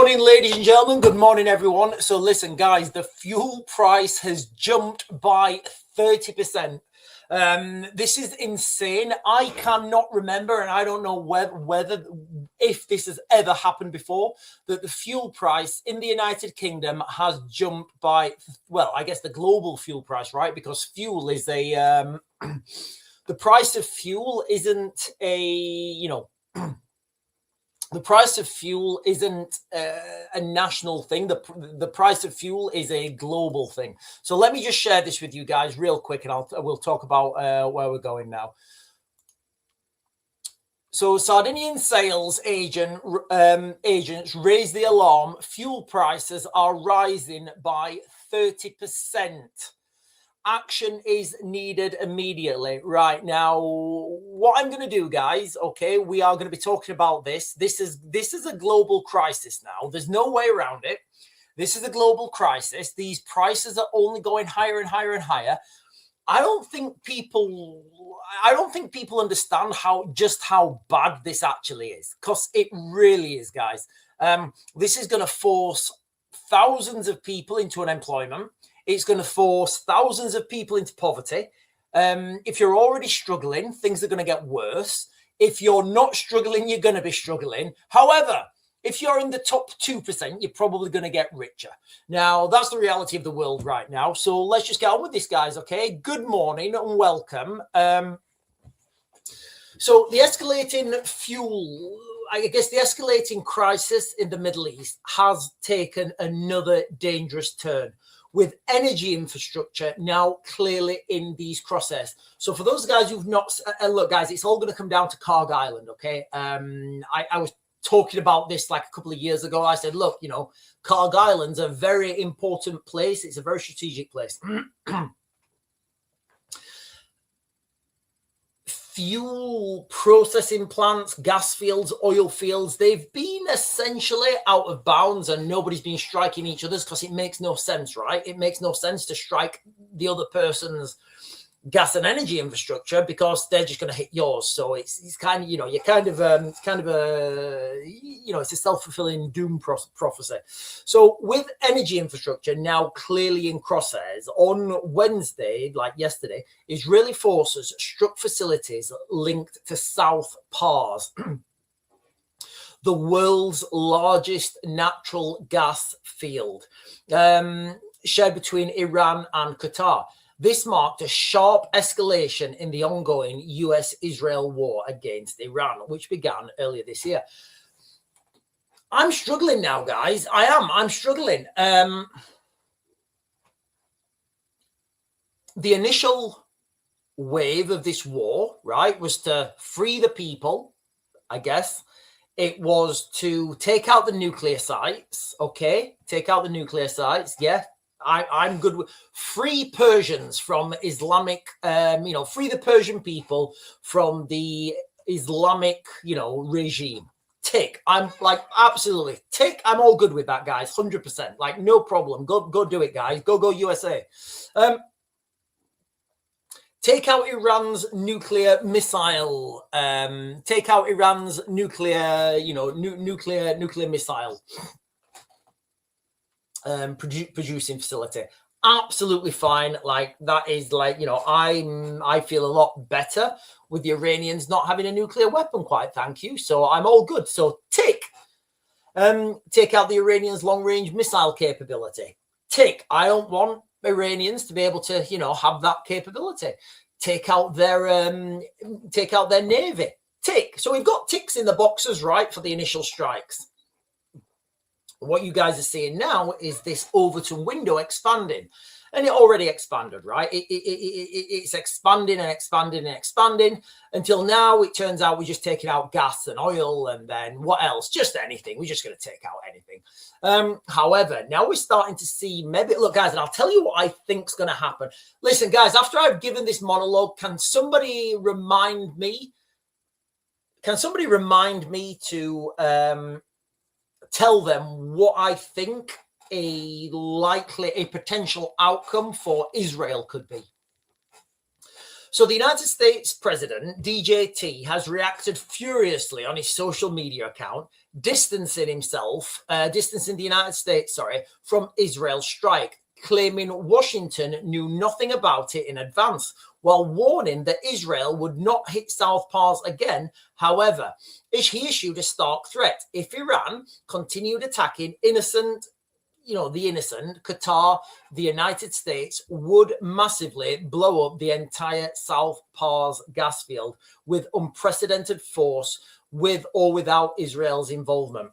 morning, ladies and gentlemen. Good morning, everyone. So listen, guys, the fuel price has jumped by 30%. This is insane. I cannot remember, and I don't know whether if this has ever happened before, that the fuel price in the United Kingdom has jumped by, well, I guess the global fuel price, right? Because fuel is a, the price of fuel isn't a, the price of fuel isn't a national thing. The price of fuel is a global thing. So let me just share this with you guys real quick, and we'll talk about where we're going now. So Sardinian sales agents raise the alarm. Fuel prices are rising by 30%. Action is needed immediately. Right now, what I'm going to do, guys, okay, we are going to be talking about this. This is a global crisis now. There's no way around it. This is a global crisis. These prices are only going higher and higher and higher. I don't think people understand how bad this actually is, because it really is, guys. This is going to force thousands of people into unemployment. It's going to force thousands of people into poverty. If you're already struggling, things are going to get worse. If you're not struggling, you're going to be struggling. However, if you're in the top 2%, you're probably going to get richer. Now, that's the reality of the world right now. So let's just get on with this, guys, okay? Good morning and welcome. So the escalating fuel, I guess the escalating crisis in the Middle East has taken another dangerous turn, with energy infrastructure now clearly in these crosshairs. So for those guys who've not, look, guys, it's all going to come down to Carg Island, okay? I was talking about this like a couple of years ago. I said, look, Carg Island's a very important place. It's a very strategic place. Fuel processing plants, gas fields, oil fields, they've been essentially out of bounds, and nobody's been striking each other's because it makes no sense, right? It makes no sense to strike the other person's gas and energy infrastructure because they're just going to hit yours. So it's kind of, it's a self-fulfilling doom prophecy. So with energy infrastructure now clearly in crosshairs, on Wednesday, like yesterday, Israeli forces struck facilities linked to South Pars, the world's largest natural gas field, shared between Iran and Qatar. This marked a sharp escalation in the ongoing US-Israel war against Iran, which began earlier this year. I'm struggling now, guys. I'm struggling. The initial wave of this war, right, was to free the people, I guess. It was to take out the nuclear sites, okay? Take out the nuclear sites, yeah. I'm good with free Persians from Islamic, free the Persian people from the Islamic, regime. Tick. I'm like, absolutely. Tick. I'm all good with that, guys. 100%. Like, no problem. Go do it, guys. Go USA. Take out Iran's nuclear missile. Take out Iran's nuclear, nuclear missile. Producing facility, absolutely fine. Like, that is like, I feel a lot better with the Iranians not having a nuclear weapon, quite thank you. So I'm all good. So tick. Take out the Iranians' long-range missile capability. Tick. I don't want Iranians to be able to, have that capability. Take out their navy. Tick. So we've got ticks in the boxes, right, for the initial strikes. What you guys are seeing now is this Overton window expanding, and it already expanded, right? It's expanding and expanding and expanding until now it turns out we're just taking out gas and oil, and then what else? Just anything. We're just going to take out anything. However, now we're starting to see maybe, look, guys, and I'll tell you what I think's going to happen. Listen, guys, after I've given this monologue, can somebody remind me to tell them what I think a potential outcome for Israel could be? So the United States President, DJT, has reacted furiously on his social media account, distancing the United States, from Israel's strike, claiming Washington knew nothing about it in advance, while warning that Israel would not hit South Pars again. However, he issued a stark threat. If Iran continued attacking the innocent, Qatar, the United States would massively blow up the entire South Pars gas field with unprecedented force, with or without Israel's involvement.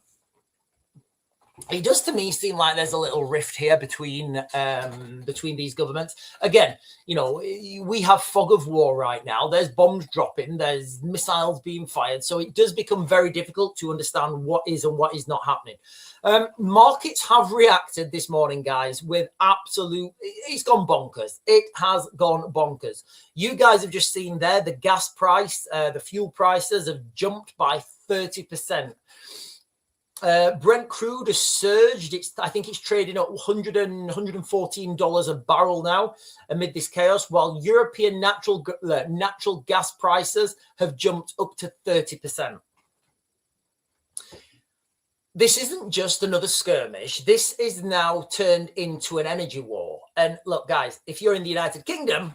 It does to me seem like there's a little rift here between these governments. Again, we have fog of war right now. There's bombs dropping. There's missiles being fired. So it does become very difficult to understand what is and what is not happening. Markets have reacted this morning, guys, with it's gone bonkers. It has gone bonkers. You guys have just seen there the gas price, the fuel prices have jumped by 30%. Brent crude has surged. I think it's trading at $114 a barrel now amid this chaos, while European natural gas prices have jumped up to 30%. This isn't just another skirmish. This is now turned into an energy war. And look, guys, if you're in the United Kingdom,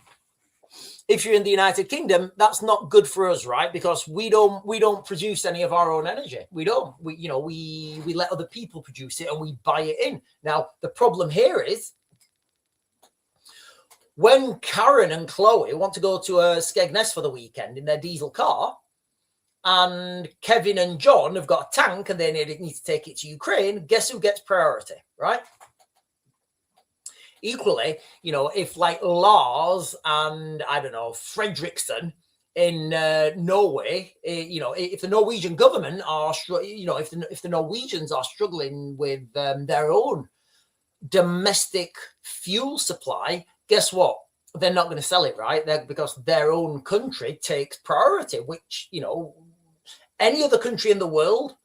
that's not good for us, right? Because we don't produce any of our own energy. We don't. We let other people produce it and we buy it in. Now, the problem here is when Karen and Chloe want to go to a Skegness for the weekend in their diesel car, and Kevin and John have got a tank and they need to take it to Ukraine, guess who gets priority, right? Equally, if like Lars and Fredriksson in Norway, if the Norwegian government are, if the Norwegians are struggling with their own domestic fuel supply, guess what? They're not going to sell it, right? Because their own country takes priority, which, any other country in the world,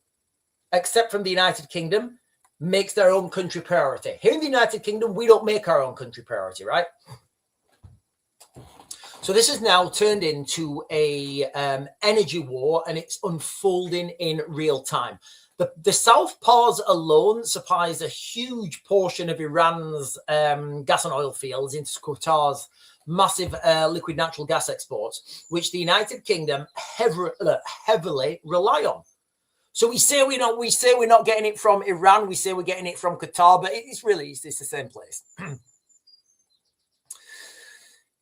except from the United Kingdom, makes their own country priority. Here in the United Kingdom, we don't make our own country priority, right? So this has now turned into a energy war, and it's unfolding in real time. The South Pars alone supplies a huge portion of Iran's gas and oil fields into Qatar's massive liquid natural gas exports, which the United Kingdom heavily rely on. So we say we're not getting it from Iran. We say we're getting it from Qatar, but it's the same place.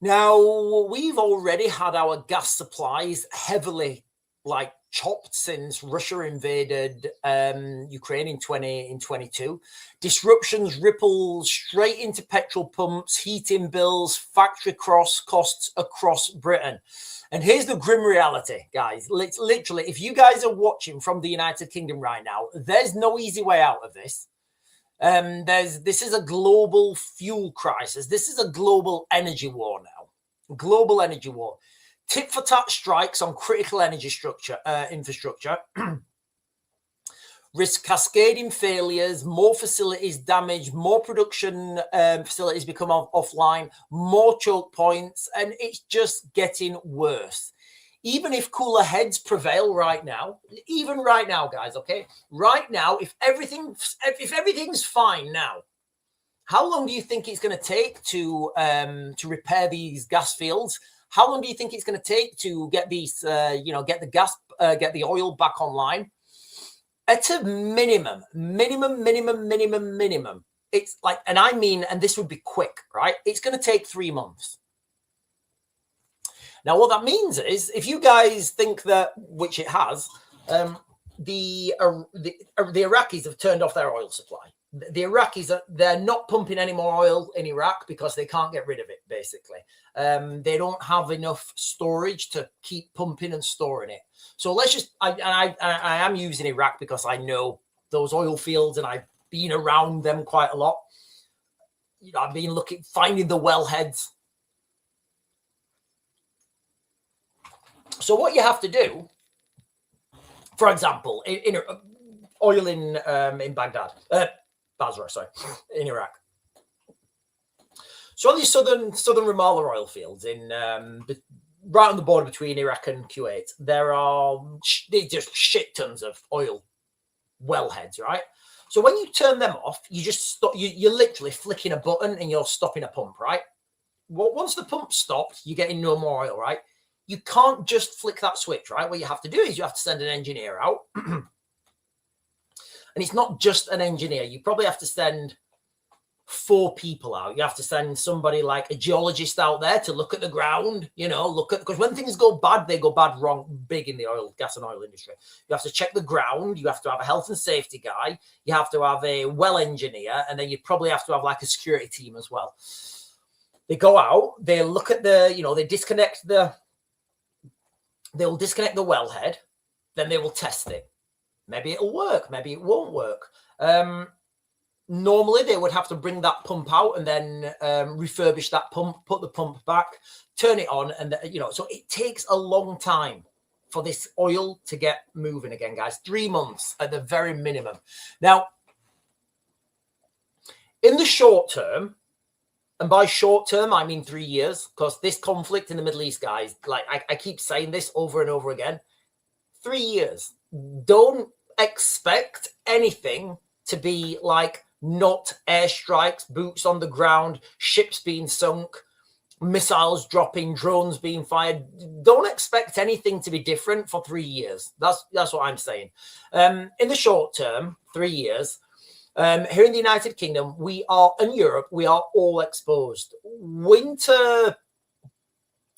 Now, we've already had our gas supplies heavily chopped since Russia invaded Ukraine in 2022. Disruptions ripple straight into petrol pumps, heating bills, factory costs across Britain. And here's the grim reality, guys. Literally, if you guys are watching from the United Kingdom right now, there's no easy way out of this. This is a global fuel crisis. This is a global energy war now. Global energy war. Tit for tat strikes on critical energy infrastructure. Risk cascading failures, more facilities damaged, more production facilities become offline, more choke points, and it's just getting worse. Even if cooler heads prevail right now, guys, okay? Right now, if everything's fine now, how long do you think it's going to take to repair these gas fields? How long do you think it's going to take to get these, get the oil back online? At a minimum. It's and this would be quick, right? It's going to take 3 months. Now, what that means is, if you guys think that, which it has, the Iraqis have turned off their oil supply. The Iraqis, they're not pumping any more oil in Iraq because they can't get rid of it, basically. They don't have enough storage to keep pumping and storing it. So let's just, I am using Iraq because I know those oil fields and I've been around them quite a lot. I've been finding the wellheads. So what you have to do, for example, in oil in Baghdad, Basra, in Iraq. So on these southern Ramallah oil fields right on the border between Iraq and Kuwait, there's just shit tons of oil wellheads, right? So when you turn them off, you just stop. You're literally flicking a button and you're stopping a pump, right? Well, once the pump's stopped, you're getting no more oil, right? You can't just flick that switch, right? What you have to do is you have to send an engineer out. And it's not just an engineer. You probably have to send 4 people out. You have to send somebody like a geologist out there to look at the ground, look at, because when things go bad, they go bad wrong, big in the oil, gas and oil industry. You have to check the ground. You have to have a health and safety guy. You have to have a well engineer. And then you probably have to have like a security team as well. They go out, they look at they disconnect they'll disconnect the wellhead, then they will test it. Maybe it'll work, maybe it won't work. Normally, they would have to bring that pump out and then refurbish that pump, put the pump back, turn it on. And, so it takes a long time for this oil to get moving again, guys. 3 months at the very minimum. Now, in the short term, and by short term, I mean 3 years, because this conflict in the Middle East, guys, like I keep saying this over and over again, 3 years. Don't expect anything to be like not airstrikes, boots on the ground, ships being sunk, missiles dropping, drones being fired. Don't expect anything to be different for 3 years. That's what I'm saying. In the short term, 3 years, here in the United Kingdom, in Europe, we are all exposed. Winter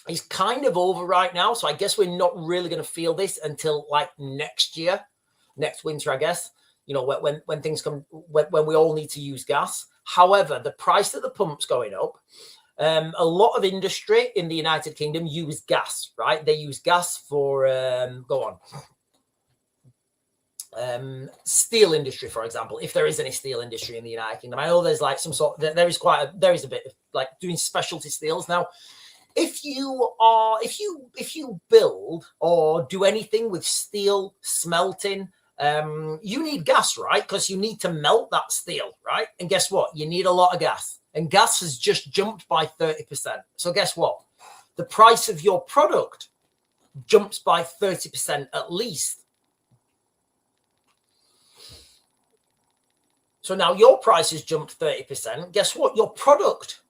is kind of over right now, so I guess we're not really going to feel this until like next winter, I guess. When things come, when we all need to use gas. However, the price of the pump's going up. A lot of industry in the United Kingdom use gas, right? They use gas for, steel industry, for example, if there is any steel industry in the United Kingdom. I know there's like there is a bit of like doing specialty steels. Now, if you build or do anything with steel smelting, you need gas, right? Because you need to melt that steel, right? And guess what? You need a lot of gas. And gas has just jumped by 30%. So guess what? The price of your product jumps by 30% at least. So now your price has jumped 30%. Guess what? Your product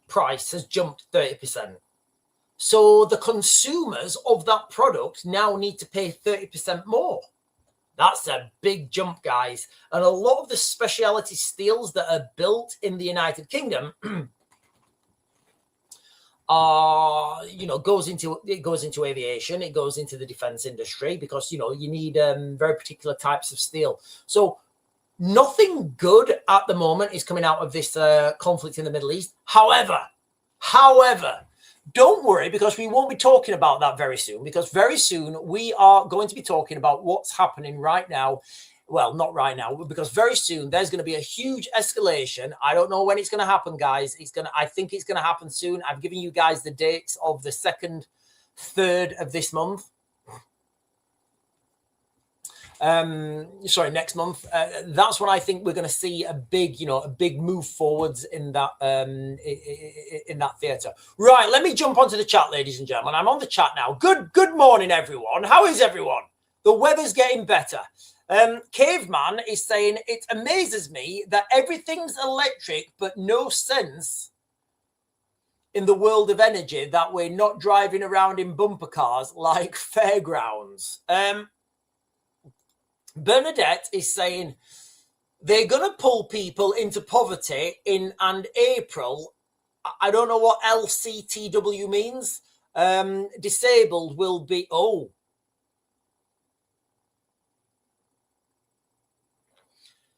price has jumped 30%. So the consumers of that product now need to pay 30% more. That's a big jump, guys. And a lot of the specialty steels that are built in the United Kingdom are, goes into aviation, it goes into the defense industry, because, you need very particular types of steel. So nothing good at the moment is coming out of this conflict in the Middle East. However, don't worry, because we won't be talking about that very soon, because very soon we are going to be talking about what's happening right now. Well, not right now, because very soon there's going to be a huge escalation. I don't know when it's going to happen, guys. I think it's going to happen soon. I've given you guys the dates of the 2nd, 3rd of this month. Next month. That's when I think we're going to see a big move forwards in that theatre. Right, let me jump onto the chat, ladies and gentlemen. I'm on the chat now. Good morning, everyone. How is everyone? The weather's getting better. Caveman is saying, it amazes me that everything's electric, but no sense in the world of energy that we're not driving around in bumper cars like fairgrounds. Bernadette is saying they're going to pull people into poverty in April. I don't know what LCTW means. Disabled will be,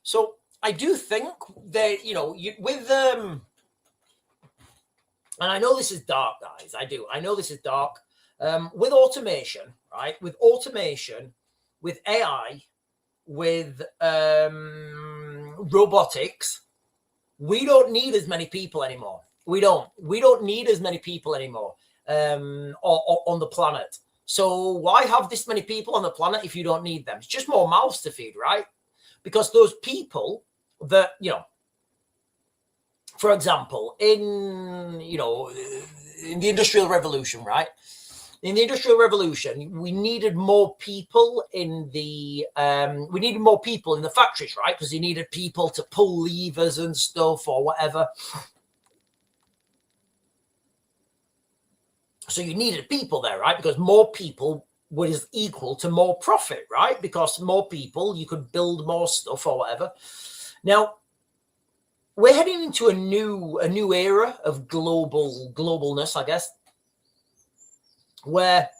So I do think that, and I know this is dark, guys. I know this is dark. With automation, right? With automation, with AI, with robotics, we don't need as many people anymore. We don't need as many people anymore on the planet. So why have this many people on the planet if you don't need them? It's just more mouths to feed, right? Because those people that, for example, in the Industrial Revolution, right? In the Industrial Revolution, we needed more people in the factories, right? Because you needed people to pull levers and stuff or whatever. So you needed people there, right? Because more people was equal to more profit, right? Because more people, you could build more stuff or whatever. Now, we're heading into a new era of globalness, I guess, where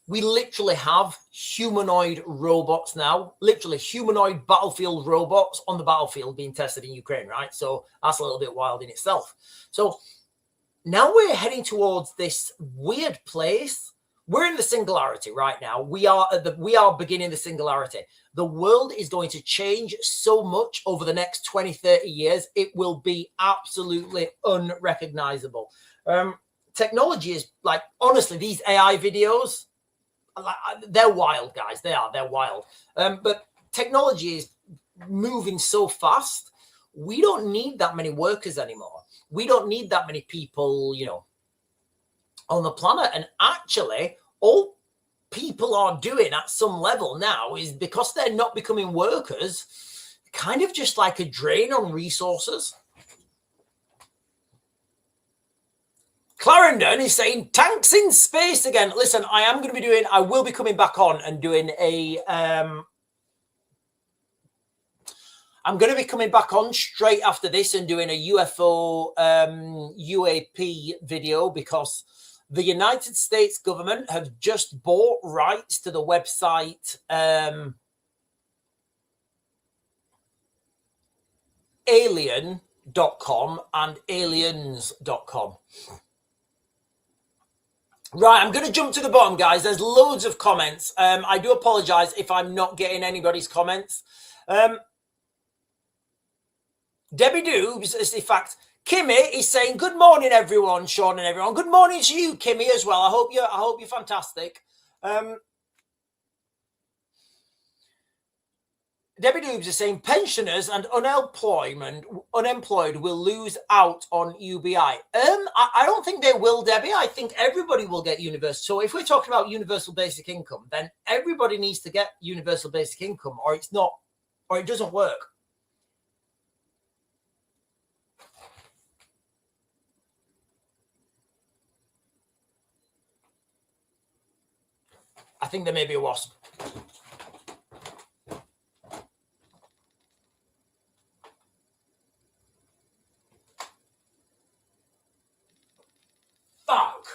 we literally have humanoid robots now, literally humanoid battlefield robots on the battlefield being tested in Ukraine, right? So that's a little bit wild in itself. So now we're heading towards this weird place. We're in the singularity right now. We are beginning the singularity. The world is going to change so much over the next 20, 30 years. It will be absolutely unrecognizable. Technology is like, honestly, these AI videos, they're wild, guys. They're wild. But technology is moving so fast. We don't need that many workers anymore. We don't need that many people, on the planet. And actually, all people are doing at some level now is, because they're not becoming workers, kind of just like a drain on resources. Clarendon is saying tanks in space again. Listen, I will be coming back on and doing I'm going to be coming back on straight after this and doing a UFO UAP video, because the United States government have just bought rights to the website alien.com and aliens.com. Right, I'm going to jump to the bottom, guys. There's loads of comments. I do apologize if I'm not getting anybody's comments. Debbie Doobs, in fact, Kimmy is saying, good morning, everyone, Sean and everyone. Good morning to you, Kimmy, as well. I hope you're fantastic. Debbie Doobs is saying pensioners and unemployed will lose out on UBI. I don't think they will, Debbie. I think everybody will get universal. So if we're talking about universal basic income, then everybody needs to get universal basic income, or it's not, or it doesn't work. I think there may be a wasp. Fuck.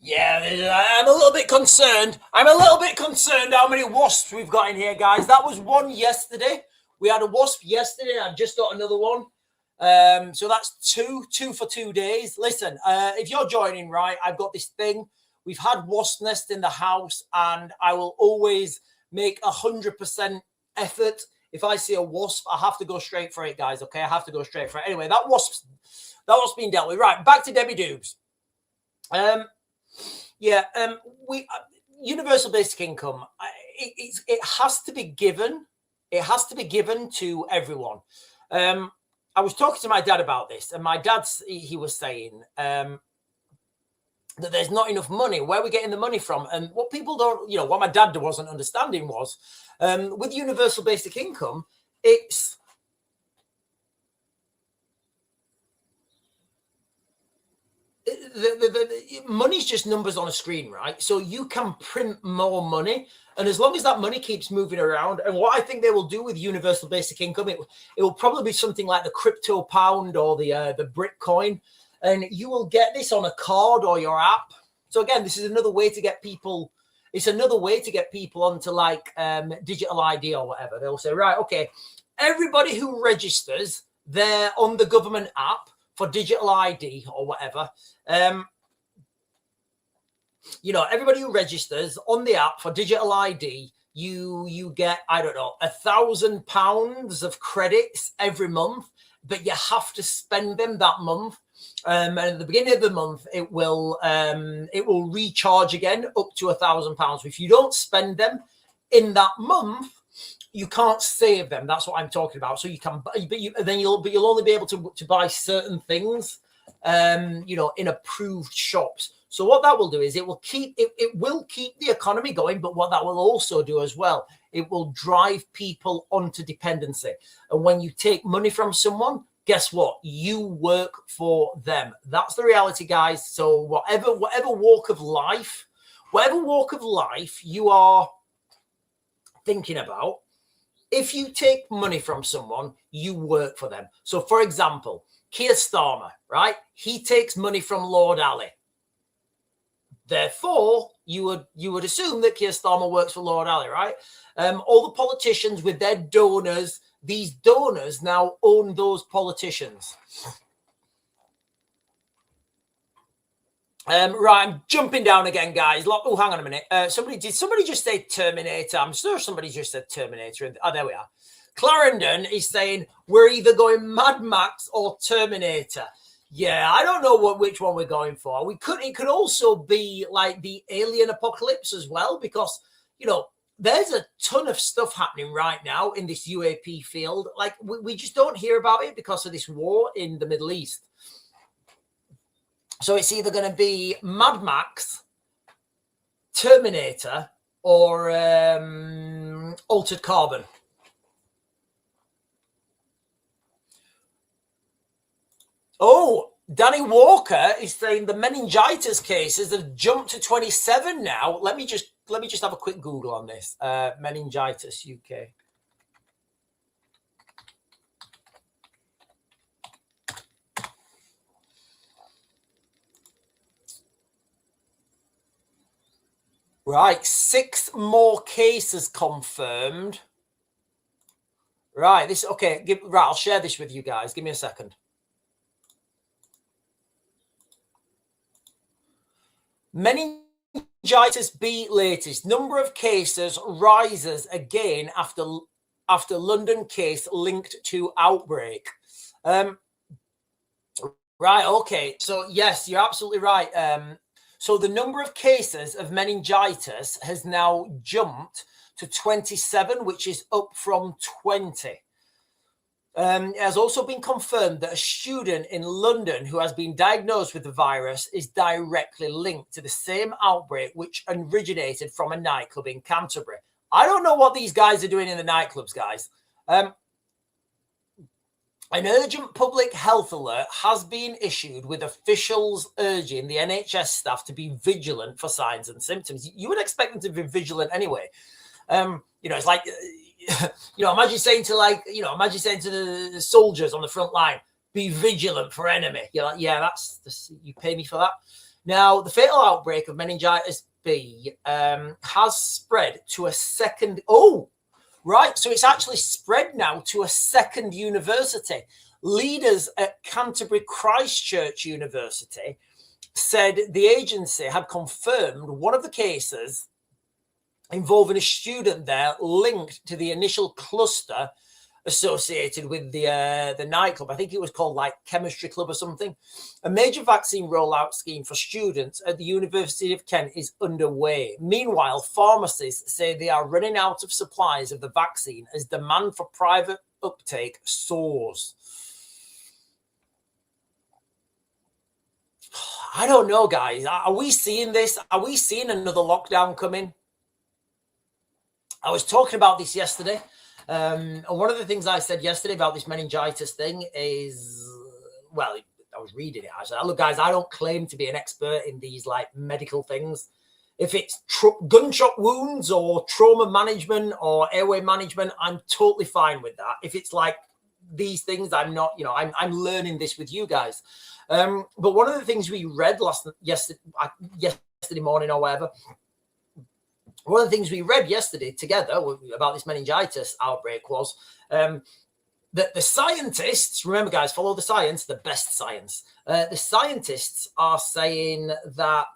Yeah, I'm a little bit concerned. I'm a little bit concerned how many wasps we've got in here, guys. That was one yesterday. We had a wasp yesterday. I've just got another one. So that's two for 2 days. Listen, if you're joining, right, I've got this thing. We've had wasp nest in the house, and I will always make 100% effort. If I see a wasp, I have to go straight for it, guys. Okay, I have to go straight for it. Anyway, that wasp's been dealt with. Right, back to Debbie Doobs. We universal basic income. It has to be given. It has to be given to everyone. I was talking to my dad about this, and my dad, he was saying that there's not enough money. Where are we getting the money from? And what people don't, what my dad wasn't understanding was, with universal basic income, it's the money's just numbers on a screen, right? So you can print more money, and as long as that money keeps moving around, and what I think they will do with universal basic income, it will probably be something like the crypto pound or the Bitcoin, and you will get this on a card or your app. So again, this is another way to get people. It's another way to get people onto like digital ID or whatever. They'll say, right, okay, everybody who registers, they're on the government app for digital ID or whatever. You know, everybody who registers on the app for digital ID, you get, I don't know, £1,000 of credits every month, but you have to spend them that month. And at the beginning of the month, it will recharge again up to £1,000. If you don't spend them in that month, you can't save them. That's what I'm talking about. So you can, but you'll only be able to buy certain things, you know, in approved shops. So what that will do is it will keep the economy going. But what that will also do as well, it will drive people onto dependency. And when you take money from someone, guess what? You work for them. That's the reality, guys. So whatever walk of life you are thinking about, if you take money from someone, you work for them. So, for example, Keir Starmer, right? He takes money from Lord Ali. Therefore, you would assume that Keir Starmer works for Lord Ali, right? All the politicians with their donors, these donors now own those politicians. Right, I'm jumping down again, guys. Oh, hang on a minute. Did somebody just say Terminator? I'm sure somebody just said Terminator. Oh, there we are. Clarendon is saying we're either going Mad Max or Terminator. Yeah, I don't know which one we're going for. It could also be like the alien apocalypse as well, because, you know, there's a ton of stuff happening right now in this UAP field. Like we just don't hear about it because of this war in the Middle East. So it's either going to be Mad Max, Terminator, or Altered Carbon. Oh, Danny Walker is saying the meningitis cases have jumped to 27 now. Let me just have a quick Google on this. Meningitis UK. Right, 6 more cases confirmed. Right, I'll share this with you guys. Give me a second. Meningitis B latest. Number of cases rises again after London case linked to outbreak. Right, okay. So yes, you're absolutely right. So the number of cases of meningitis has now jumped to 27, which is up from 20. It has also been confirmed that a student in London who has been diagnosed with the virus is directly linked to the same outbreak, which originated from a nightclub in Canterbury. I don't know what these guys are doing in the nightclubs, guys. An urgent public health alert has been issued with officials urging the NHS staff to be vigilant for signs and symptoms. You would expect them to be vigilant anyway. You know, it's like, you know, imagine saying to the soldiers on the front line, be vigilant for enemy. You're like, yeah, you pay me for that. Now, the fatal outbreak of meningitis B has spread to a second. Oh, right. So it's actually spread now to a second university. Leaders at Canterbury Christchurch University said the agency had confirmed one of the cases involving a student there linked to the initial cluster associated with the nightclub. I think it was called like Chemistry Club or something. A major vaccine rollout scheme for students at the University of Kent is underway. Meanwhile, pharmacies say they are running out of supplies of the vaccine as demand for private uptake soars. I don't know, guys. Are we seeing this? Are we seeing another lockdown coming? I was talking about this yesterday. And one of the things I said yesterday about this meningitis thing is, well, was reading it. I said, look, guys, I don't claim to be an expert in these like medical things. If it's gunshot wounds or trauma management or airway management, I'm totally fine with that. If it's like these things, I'm not, I'm learning this with you guys. But one of the things we read yesterday morning or whatever, one of the things we read yesterday together about this meningitis outbreak was that the scientists, remember guys, follow the science, the best science. The scientists are saying that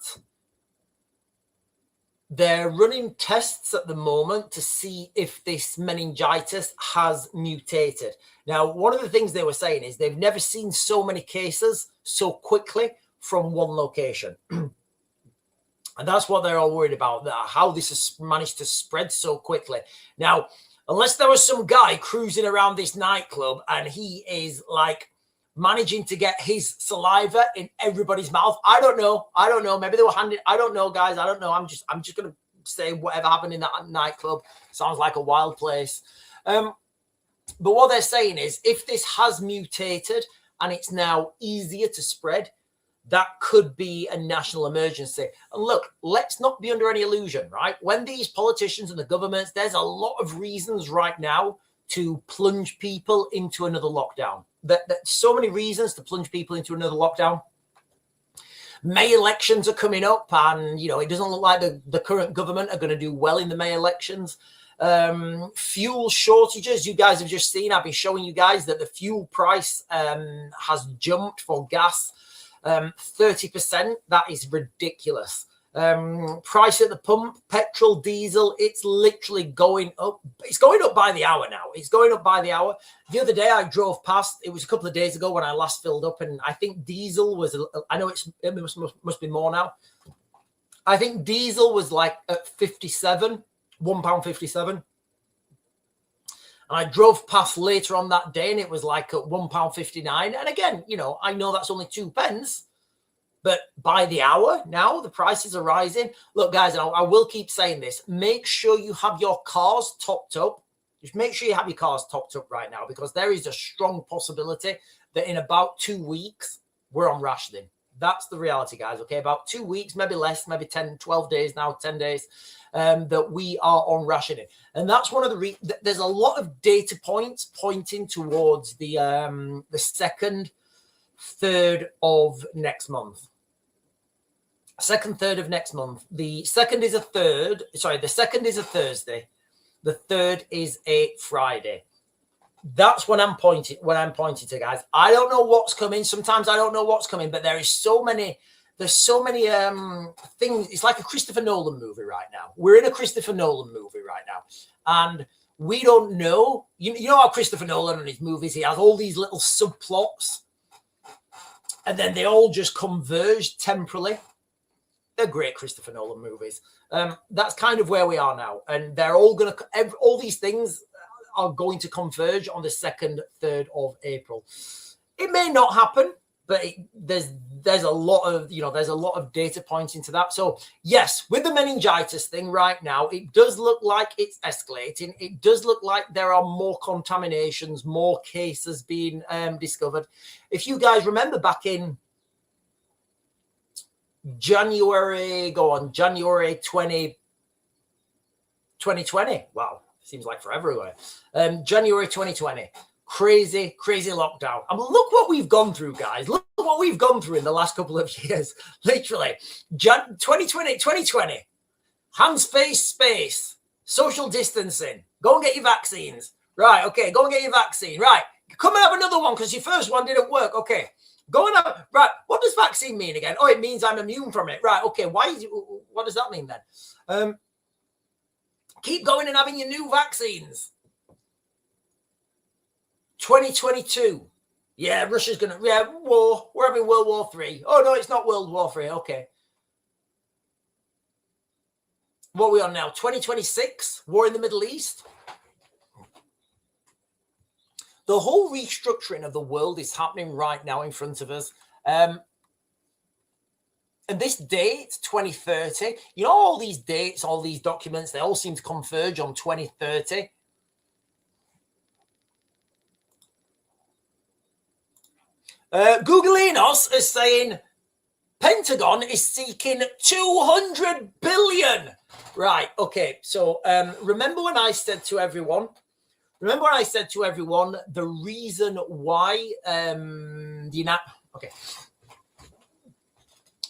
they're running tests at the moment to see if this meningitis has mutated. Now, one of the things they were saying is they've never seen so many cases so quickly from one location. And that's what they're all worried about, how this has managed to spread so quickly. Now, unless there was some guy cruising around this nightclub and he is like managing to get his saliva in everybody's mouth. I don't know. Maybe they were handing. I don't know, guys. I don't know. I'm just going to say whatever happened in that nightclub. Sounds like a wild place. But what they're saying is if this has mutated and it's now easier to spread, that could be a national emergency. And look, let's not be under any illusion, right? When these politicians and the governments, there's a lot of reasons right now to plunge people into another lockdown. That so many reasons to plunge people into another lockdown. May elections are coming up, and it doesn't look like the current government are going to do well in the May elections. Fuel shortages, you guys have just seen. I've been showing you guys that the fuel price has jumped for gas 30%. That is ridiculous. Price at the pump, petrol, diesel, it's literally going up. It's going up by the hour now. It's going up by the hour. The other day I drove past, it was a couple of days ago when I last filled up, and I think diesel was, I know it must be more now. I think diesel was like at 57, £1.57. And I drove past later on that day and it was like at £1.59. And again, I know that's only 2 pence. But by the hour now, the prices are rising. Look, guys, I will keep saying this. Make sure you have your cars topped up. Just make sure you have your cars topped up right now, because there is a strong possibility that in about 2 weeks, we're on rationing. That's the reality, guys, okay? About 2 weeks, maybe less, maybe 10, 12 days now, 10 days, that we are on rationing. And that's one of the there's a lot of data points pointing towards the 2nd, 3rd of next month. 2nd, 3rd of next month. The 2nd is a Thursday. The 3rd is a Friday. That's when I'm pointing to, guys. I don't know what's coming. Sometimes I don't know what's coming, but there's so many things. It's like a Christopher Nolan movie right now. We're in a Christopher Nolan movie right now. And we don't know. You know how Christopher Nolan and his movies, he has all these little subplots, and then they all just converge temporally. They're great Christopher Nolan movies. That's kind of where we are now. And they're all all these things are going to converge on the 2nd, 3rd of April. It may not happen, but there's a lot of, there's a lot of data pointing to that. So yes, with the meningitis thing right now, it does look like it's escalating. It does look like there are more contaminations, more cases being discovered. If you guys remember back in January 2020. Wow, seems like forever ago. January 2020. Crazy lockdown. I mean, look what we've gone through, guys. Look what we've gone through in the last couple of years. Literally. 2020. Hands, face, space. Social distancing. Go and get your vaccines. Right, okay, go and get your vaccine. Right, come and have another one because your first one didn't work. Okay. Go and have, right, what does vaccine mean again? Oh, it means I'm immune from it. Right, okay, what does that mean then? Keep going and having your new vaccines. 2022. Yeah, Russia's going to, war. We're having World War III. Oh, no, it's not World War III. Okay. What are we on now? 2026, war in the Middle East. The whole restructuring of the world is happening right now in front of us. And this date, 2030, all these dates, all these documents, they all seem to converge on 2030. Googleinos is saying Pentagon is seeking 200 billion. Right. Okay. So remember when I said to everyone, the reason why okay.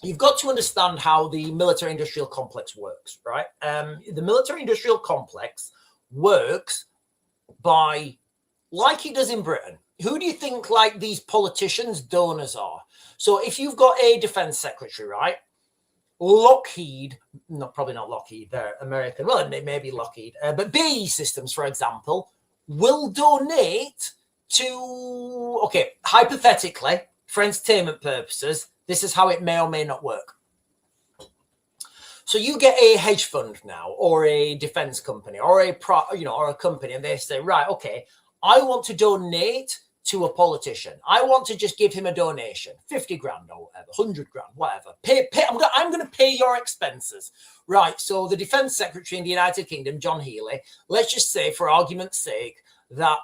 You've got to understand how the military-industrial complex works, right? The military-industrial complex works by, like it does in Britain. Who do you think, like, these politicians' donors are? So if you've got a defense secretary, right? Lockheed, probably not Lockheed, they're American. Well, it may be Lockheed, but BAE Systems, for example, will donate to, okay, hypothetically, for entertainment purposes, this is how it may or may not work. So you get a hedge fund now, or a defense company, or a company, and they say, right, okay, I want to donate to a politician. I want to just give him a donation, 50 grand or whatever, 100 grand, whatever. I'm going to pay your expenses. Right. So the defense secretary in the United Kingdom, John Healey, let's just say, for argument's sake, that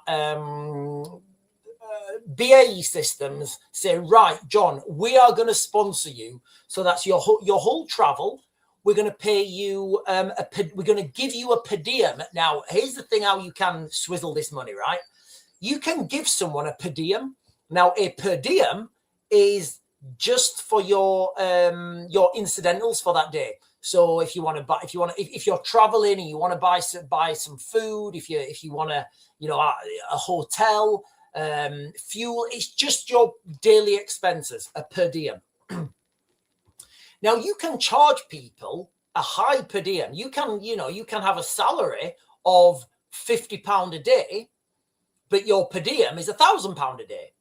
BAE Systems say, right, John, we are going to sponsor you. So that's your whole travel. We're going to pay you, we're going to give you a per diem. Now, here's the thing, how you can swizzle this money, right? You can give someone a per diem. Now, a per diem is just for your incidentals for that day. So if you're traveling and you want to buy some food, if you want to, a hotel, fuel, it's just your daily expenses, a per diem. Now you can charge people a high per diem. You can have a salary of £50 a day, but your per diem is £1,000 a day.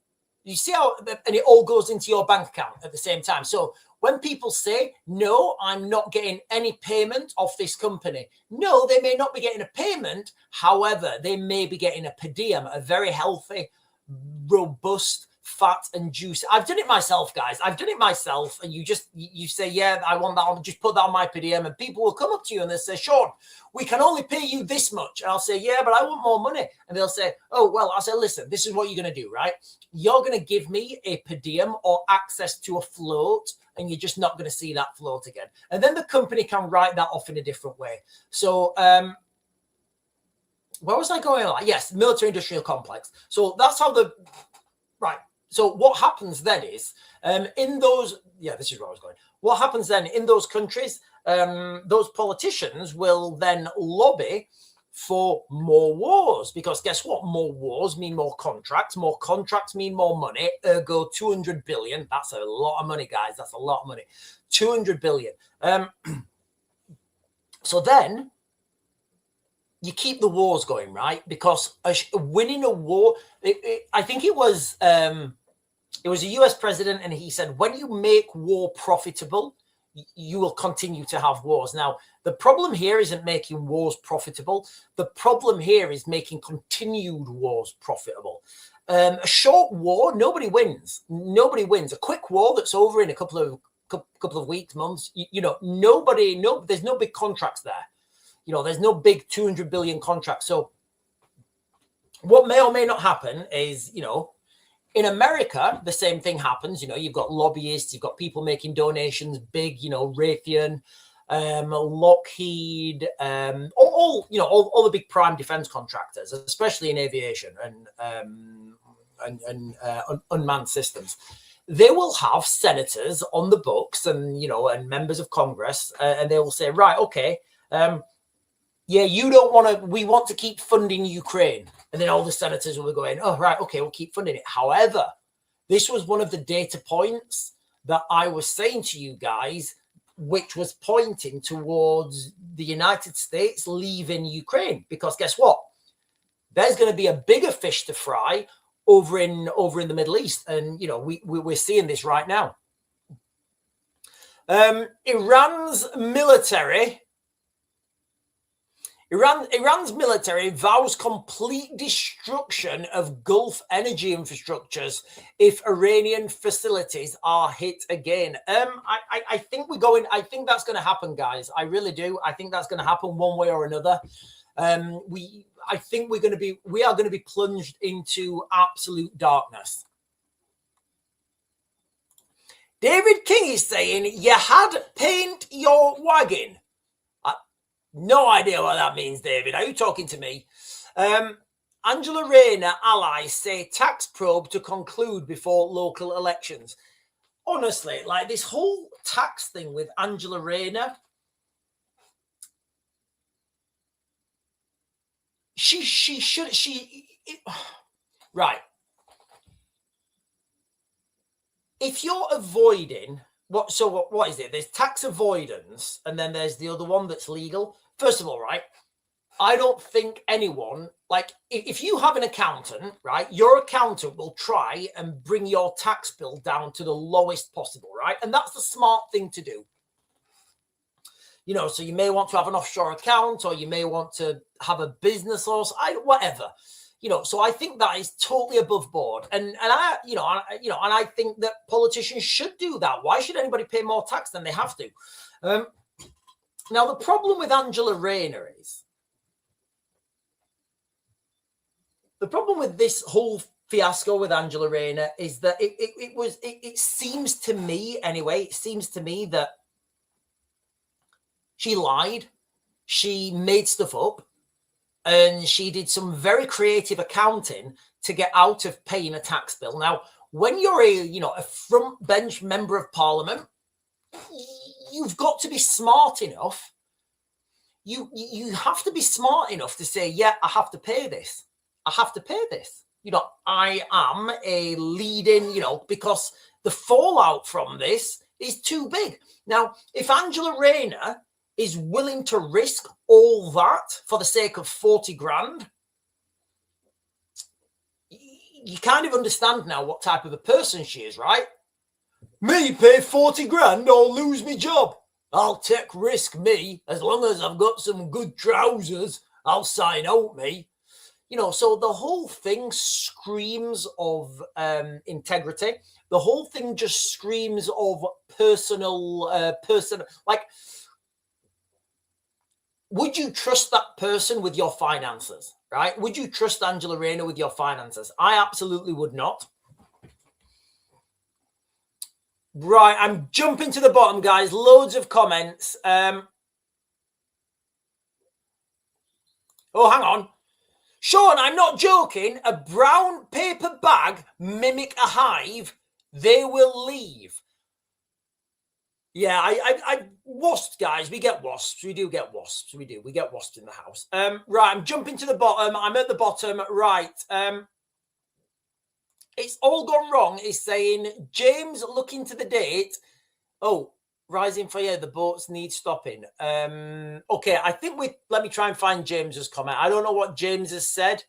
You see how, and it all goes into your bank account at the same time. So when people say, no, I'm not getting any payment off this company. No, they may not be getting a payment. However, they may be getting a per diem, a very healthy, robust, fat and juicy. I've done it myself, guys. I've done it myself. And you say, yeah, I want that. I'll just put that on my per diem. And people will come up to you and they'll say, Sean, we can only pay you this much. And I'll say, yeah, but I want more money. And they'll say, oh, well, I'll say, listen, this is what you're going to do, right? You're going to give me a per diem or access to a float, and you're just not going to see that float again. And then the company can write that off in a different way. So, where was I going on? Yes, military-industrial complex. So that's how right. So what happens then is, in those, this is where I was going. What happens then in those countries, those politicians will then lobby for more wars, because guess what? More wars mean more contracts mean more money, ergo 200 billion. That's a lot of money, guys. That's a lot of money. 200 billion. So then you keep the wars going, right? Because winning a war, I think it was a US president, and he said, when you make war profitable, you will continue to have wars. Now, the problem here isn't making wars profitable. The problem here is making continued wars profitable. A short war, nobody wins. Nobody wins. A quick war that's over in a couple of weeks, months, there's no big contracts there. There's no big 200 billion contract. So what may or may not happen is, in America, the same thing happens. You've got lobbyists, you've got people making donations, big, Raytheon, Lockheed, all the big prime defense contractors, especially in aviation and unmanned systems. They will have senators on the books and members of Congress, and they will say, right, okay, we want to keep funding Ukraine. And then all the senators will be going, oh, right, okay, we'll keep funding it. However, this was one of the data points that I was saying to you guys, which was pointing towards the United States leaving Ukraine. Because guess what? There's going to be a bigger fish to fry over in the Middle East. And, we're seeing this right now. Iran's military vows complete destruction of Gulf energy infrastructures if Iranian facilities are hit again. I think that's going to happen, guys. I really do. I think that's going to happen one way or another. I think we are going to be plunged into absolute darkness. David King is saying, you had paint your wagon. No idea what that means, David. Are you talking to me? Angela Rayner allies say tax probe to conclude before local elections. Honestly, like this whole tax thing with Angela Rayner, right. If you're avoiding what is it? There's tax avoidance, and then there's the other one that's legal. First of all, right, I don't think anyone, like, if you have an accountant, right, your accountant will try and bring your tax bill down to the lowest possible, right? And that's the smart thing to do. You know, so you may want to have an offshore account, or you may want to have a business or whatever. You know, so I think that is totally above board, and I think that politicians should do that. Why should anybody pay more tax than they have to? Now, the problem with Angela Rayner is, the problem with this whole fiasco with Angela Rayner is that it seems to me anyway, it seems to me that she lied, she made stuff up, and she did some very creative accounting to get out of paying a tax bill. Now, when you're a front bench member of parliament, you've got to be smart enough. You have to be smart enough to say, yeah, I have to pay this. I have to pay this. You know, I am a leading, because the fallout from this is too big. Now, if Angela Rayner is willing to risk all that for the sake of 40 grand, you kind of understand now what type of a person she is, right? Me pay 40 grand or lose my job. I'll take risk, me. As long as I've got some good trousers, I'll sign out, me. So the whole thing screams of integrity. The whole thing just screams of personal, like, would you trust that person with your finances, right? Would you trust Angela Rayner with your finances? I absolutely would not. Right, I'm jumping to the bottom, guys. Loads of comments. Oh, hang on. Sean, I'm not joking. A brown paper bag mimic a hive. They will leave. Yeah, I wasps, guys. We get wasps. We do get wasps. We do. We get wasps in the house. Right, I'm jumping to the bottom. I'm at the bottom. Right. It's all gone wrong. Is saying James, look into the date. Oh, rising fire. The boats need stopping. Okay, I think let me try and find James's comment. I don't know what James has said.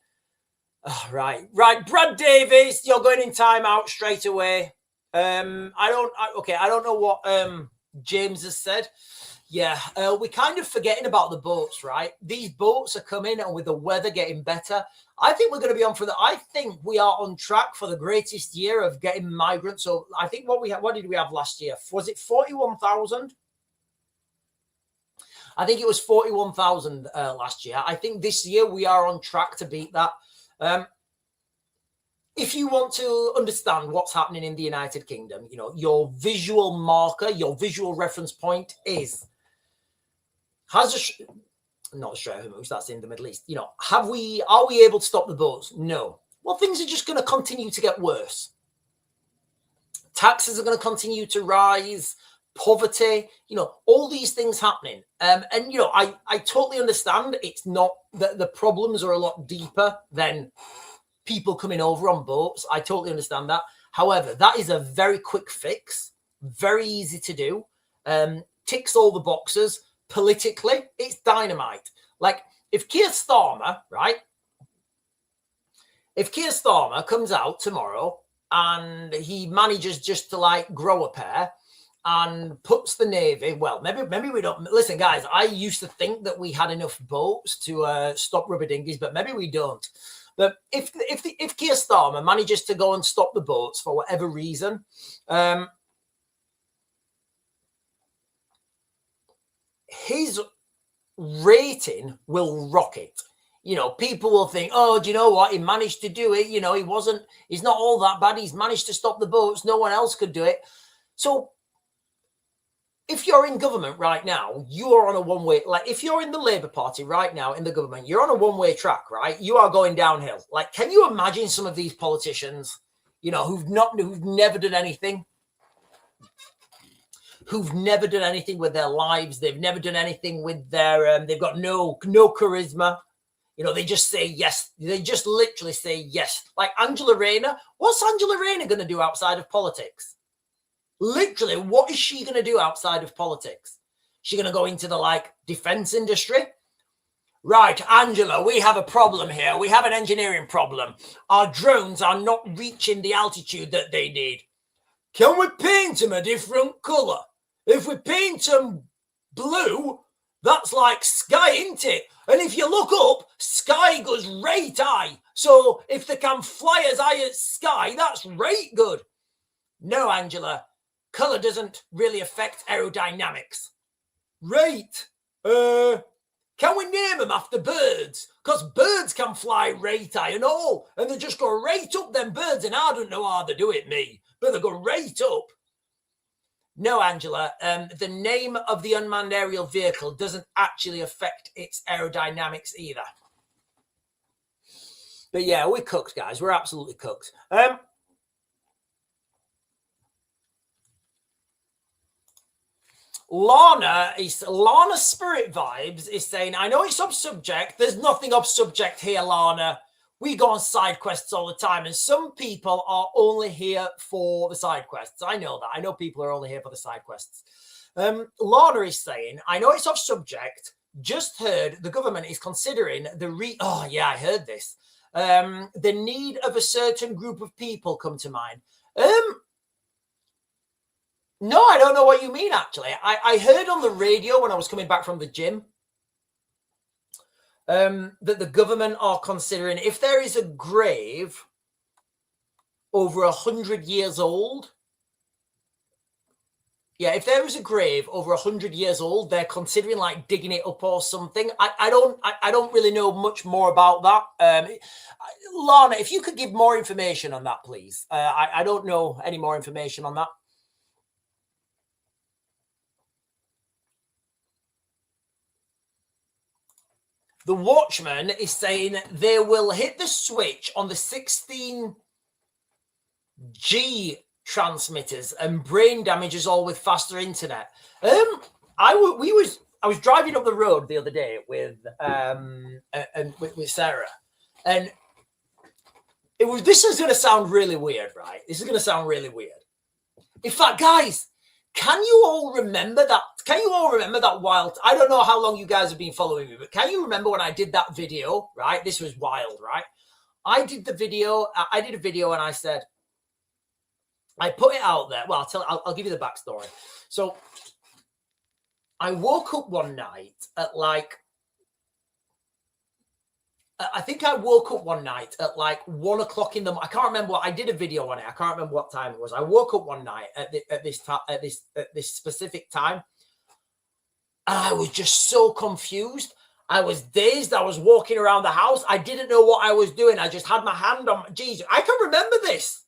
Oh, right. Brad Davis, you're going in timeout straight away. I don't know what James has said. Yeah, we're kind of forgetting about the boats, right? These boats are coming, and with the weather getting better, I think we're going to be on I think we are on track for the greatest year of getting migrants. So I think what did we have last year? Was it 41,000? I think it was 41,000 last year. I think this year we are on track to beat that. If you want to understand what's happening in the United Kingdom, your visual marker, your visual reference point is, not Australia, that's in the Middle East. Are we able to stop the boats? No. Well, things are just going to continue to get worse. Taxes are going to continue to rise. Poverty, all these things happening. I totally understand. It's not that the problems are a lot deeper than people coming over on boats. I totally understand that. However, that is a very quick fix, very easy to do, ticks all the boxes. Politically, it's dynamite. Like, if Keir Starmer, right? If Keir Starmer comes out tomorrow and he manages just to grow a pair and puts the Navy, well, maybe we don't. Listen, guys, I used to think that we had enough boats to stop rubber dinghies, but maybe we don't. But if Keir Starmer manages to go and stop the boats for whatever reason, his rating will rocket. People will think, oh, do you know what? He managed to do it. He's not all that bad. He's managed to stop the boats. No one else could do it. So if you're in government right now, you are on a one-way, like if you're in the Labour Party right now in the government, you're on a one-way track, right? You are going downhill. Like, can you imagine some of these politicians, you know, who've never done anything, who've never done anything with their lives. They've never done anything with their, they've got no charisma. You know, they just say yes. They just literally say yes. Like Angela Rayner. What's Angela Rayner going to do outside of politics? Literally, what is she going to do outside of politics? She going to go into the, like, defense industry? Right, Angela, we have a problem here. We have an engineering problem. Our drones are not reaching the altitude that they need. Can we paint them a different colour? If we paint them blue, that's like sky, isn't it? And if you look up, sky goes right high. So if they can fly as high as sky, that's right good. No, Angela, colour doesn't really affect aerodynamics. Right. Can we name them after birds? Because birds can fly right high and all. And they just go right up them birds. And I don't know how they do it, me. But they go right up. No, Angela, the name of the unmanned aerial vehicle doesn't actually affect its aerodynamics either. But yeah, we're cooked, guys. We're absolutely cooked. Lana Spirit Vibes is saying, I know it's off subject. There's nothing off subject here, Lana. We go on side quests all the time, and some people are only here for the side quests. I know that. I know people are only here for the side quests. Lana is saying, I know it's off subject. Just heard the government is considering oh yeah, I heard this. The need of a certain group of people come to mind. No, I don't know what you mean, actually. I heard on the radio when I was coming back from the gym that the government are considering, if there is a grave over 100 years old, yeah, if there is a grave over 100 years old, they're considering like digging it up or something. I don't really know much more about that. Lana, if you could give more information on that, please. I don't know any more information on that. The Watchman is saying they will hit the switch on the 16G transmitters and brain damages all with faster internet. I was driving up the road the other day with Sarah, and this is going to sound really weird, right? This is going to sound really weird. In fact, guys, can you all remember that? Can you all remember that wild? I don't know how long you guys have been following me, but can you remember when I did that video, right? This was wild, right? I did a video and I said, I put it out there. Well, I'll give you the backstory. So I woke up one night at like, I think I woke up one night at like 1 o'clock in the morning. I can't remember what I did a video on it. I can't remember what time it was. I woke up one night at this specific time, and I was just so confused. I was dazed. I was walking around the house. I didn't know what I was doing. I just had my hand on. Jesus, I can remember this.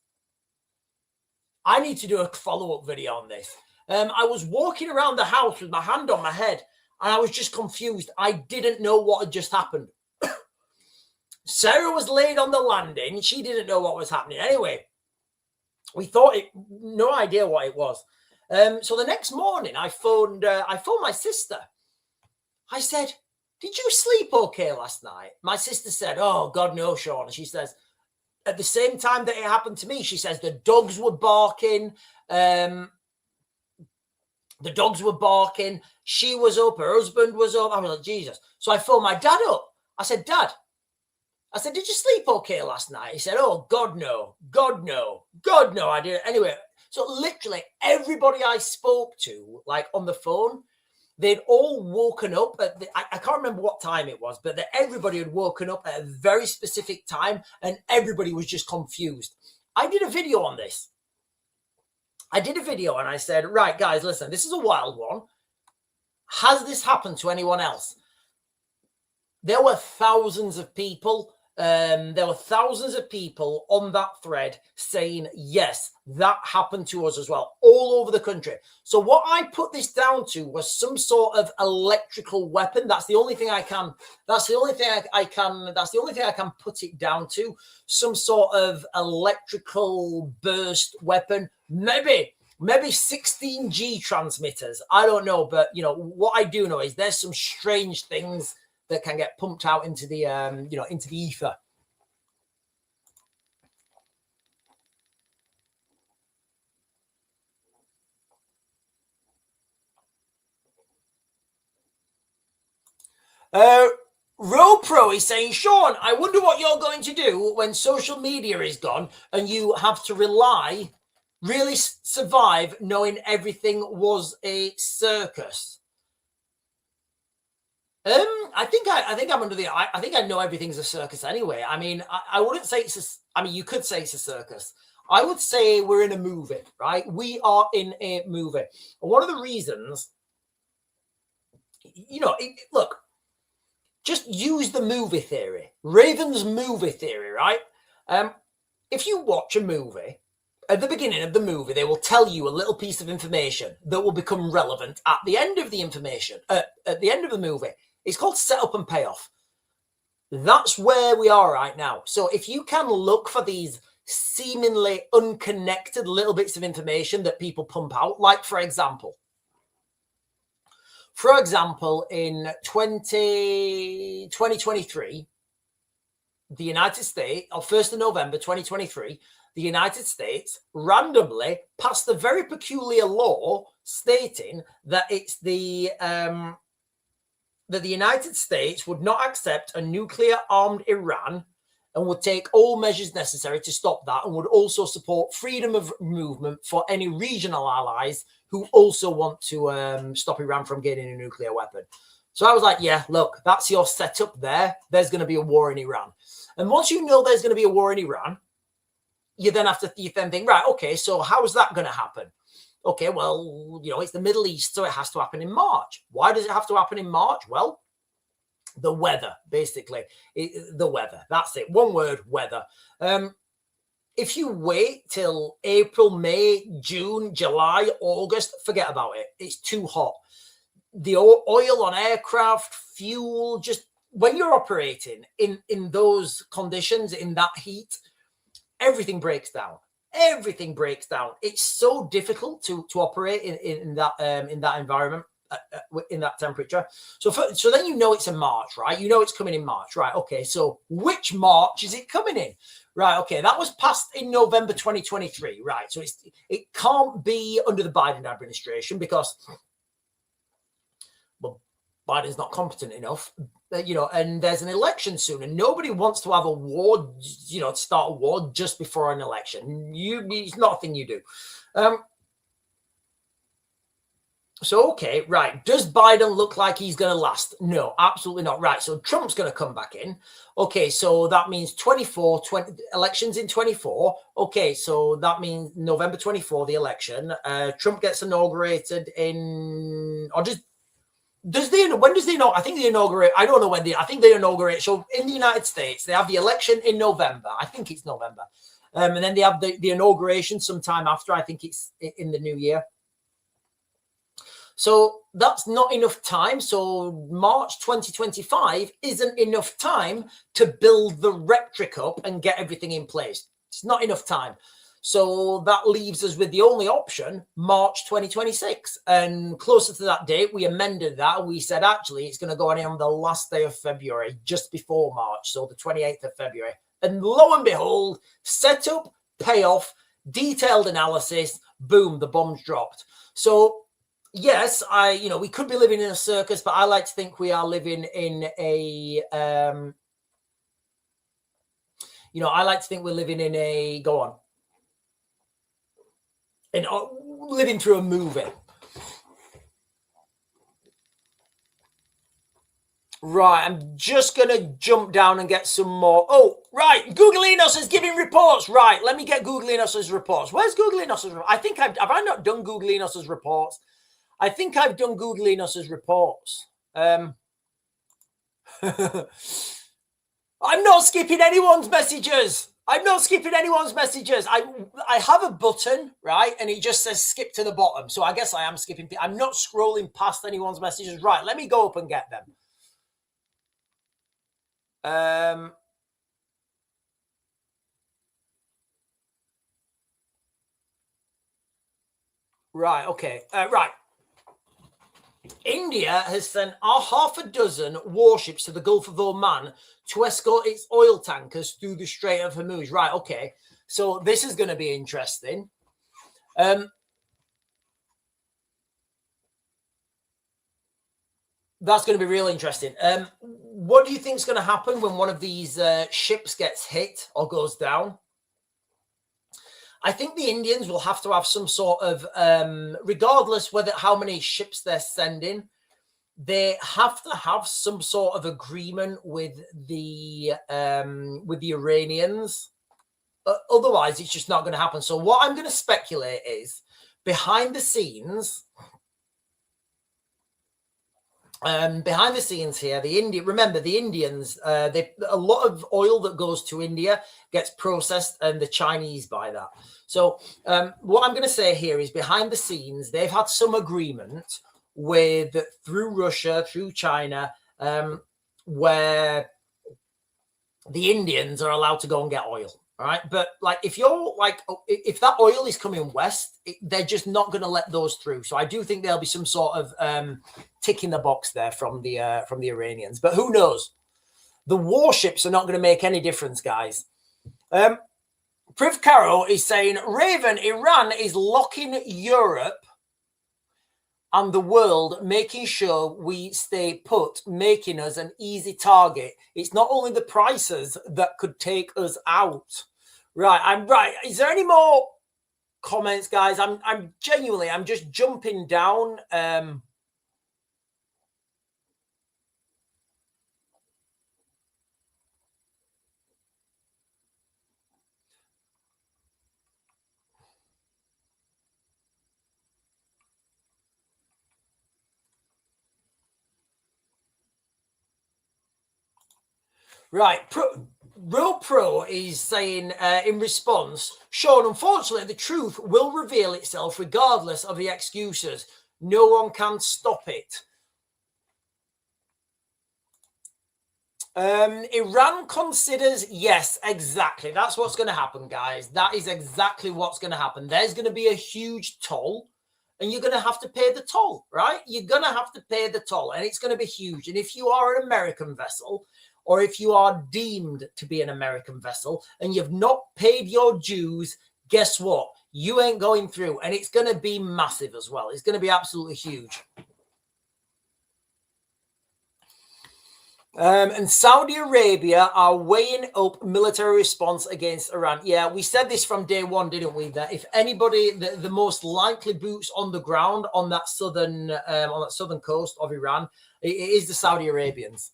I need to do a follow-up video on this. I was walking around the house with my hand on my head, and I was just confused. I didn't know what had just happened. Sarah was laid on the landing. She didn't know what was happening. Anyway, we thought no idea what it was. So the next morning, I phoned my sister. I said, "Did you sleep okay last night?" My sister said, "Oh God, no, Sean." She says, at the same time that it happened to me, she says the dogs were barking. The dogs were barking. She was up. Her husband was up. I was like, Jesus. So I phoned my dad up. I said, "Dad," I said, "Did you sleep okay last night?" He said, "Oh, God, no. God, no. God, no, I didn't." Anyway, so literally everybody I spoke to, like on the phone, they'd all woken up at I can't remember what time it was, but everybody had woken up at a very specific time and everybody was just confused. I did a video on this. I did a video and I said, right, guys, listen, this is a wild one. Has this happened to anyone else? There were thousands of people There were thousands of people on that thread saying, yes, that happened to us as well, all over the country. So what I put this down to was some sort of electrical weapon. That's the only thing I can put it down to. Some sort of electrical burst weapon. Maybe 16G transmitters. I don't know, but what I do know is there's some strange things that can get pumped out into the into the ether. RoPro is saying, Sean, I wonder what you're going to do when social media is gone and you have to really survive knowing everything was a circus. I think I'm under I think I know everything's a circus anyway. I mean, I wouldn't say you could say it's a circus. I would say we're in a movie, right? We are in a movie. And one of the reasons, look, just use the movie theory, Raven's movie theory, right? If you watch a movie, at the beginning of the movie, they will tell you a little piece of information that will become relevant at the end of the information, at the end of the movie. It's called setup and payoff. That's where we are right now. So if you can look for these seemingly unconnected little bits of information that people pump out, like, for example, in 2023, the United States, or 1st of November 2023, the United States randomly passed a very peculiar law stating that it's that the United States would not accept a nuclear-armed Iran and would take all measures necessary to stop that, and would also support freedom of movement for any regional allies who also want to stop Iran from getting a nuclear weapon. So I was like, yeah, look, that's your setup there. There's going to be a war in Iran. And once you know there's going to be a war in Iran, you then think, right, okay, so how's that going to happen? Okay, well, it's the Middle East, so it has to happen in March. Why does it have to happen in March? Well, the weather, basically. The weather. That's it. One word, weather. If you wait till April, May, June, July, August, forget about it. It's too hot. The oil on aircraft, fuel, just when you're operating in those conditions, in that heat, everything breaks down. Everything breaks down. It's so difficult to operate in that environment, in that temperature. So then it's in March, right? It's coming in March, right? Okay, so which March is it coming in? Right, okay, that was passed in November 2023, right? So it can't be under the Biden administration because, well, Biden's not competent enough, and there's an election soon, and nobody wants to have a war, to start a war just before an election. It's not a thing you do. So, okay, right. Does Biden look like he's going to last? No, absolutely not. Right. So Trump's going to come back in. Okay. So that means 20 elections in 24. Okay. So that means November 24, the election. Trump gets inaugurated when does they know? I think they inaugurate. I don't know when I think they inaugurate. So in the United States, they have the election in November. I think it's November. And then they have the inauguration sometime after. I think it's in the new year. So that's not enough time. So March 2025 isn't enough time to build the rhetoric up and get everything in place. It's not enough time. So that leaves us with the only option, March 2026. And closer to that date, we amended that. And we said, actually, it's going to go on the last day of February, just before March. So the 28th of February. And lo and behold, setup, payoff, detailed analysis, boom, the bomb's dropped. So yes, we could be living in a circus, but I like to think we are living in a, I like to think we're living in a, go on, and living through a movie. Right, I'm just going to jump down and get some more. Oh, right, Googleinos is giving reports. Right, let me get Googleinos' reports. Where's Googleinos' reports? I think have I not done Googleinos' reports? I think I've done Googleinos' reports. I'm not skipping anyone's messages. I'm not skipping anyone's messages. I have a button, right? And it just says skip to the bottom. So I guess I am skipping. I'm not scrolling past anyone's messages. Right, let me go up and get them. Right, okay. Right. India has sent half a dozen warships to the Gulf of Oman to escort its oil tankers through the Strait of Hormuz. Right, okay. So this is going to be interesting. That's going to be real interesting. What do you think is going to happen when one of these ships gets hit or goes down? I think the Indians will have to have some sort of, regardless how many ships they're sending, they have to have some sort of agreement with the Iranians. Otherwise, it's just not going to happen. So what I'm going to speculate is behind the scenes. Behind the scenes here, remember the Indians, a lot of oil that goes to India gets processed and the Chinese buy that. So what I'm going to say here is behind the scenes, they've had some agreement through Russia, through China, where the Indians are allowed to go and get oil. All right. But like, if that oil is coming west, they're just not going to let those through. So I do think there'll be some sort of tick in the box there from the Iranians. But who knows? The warships are not going to make any difference, guys. Priv Caro is saying, Raven, Iran is locking Europe and the world, making sure we stay put, making us an easy target. It's not only the prices that could take us out. Right, I'm right. Is there any more comments, guys? I'm genuinely, I'm just jumping down. Right, Real Pro is saying in response, Sean, unfortunately, the truth will reveal itself regardless of the excuses. No one can stop it. Iran considers, yes, exactly. That's what's going to happen, guys. That is exactly what's going to happen. There's going to be a huge toll, and you're going to have to pay the toll, right? You're going to have to pay the toll, and it's going to be huge. And if you are an American vessel, or if you are deemed to be an American vessel and you've not paid your dues, guess what? You ain't going through, and it's going to be massive as well. It's going to be absolutely huge. And Saudi Arabia are weighing up military response against Iran. Yeah, we said this from day one, didn't we? That if anybody, the most likely boots on the ground on that southern coast of Iran, it is the Saudi Arabians.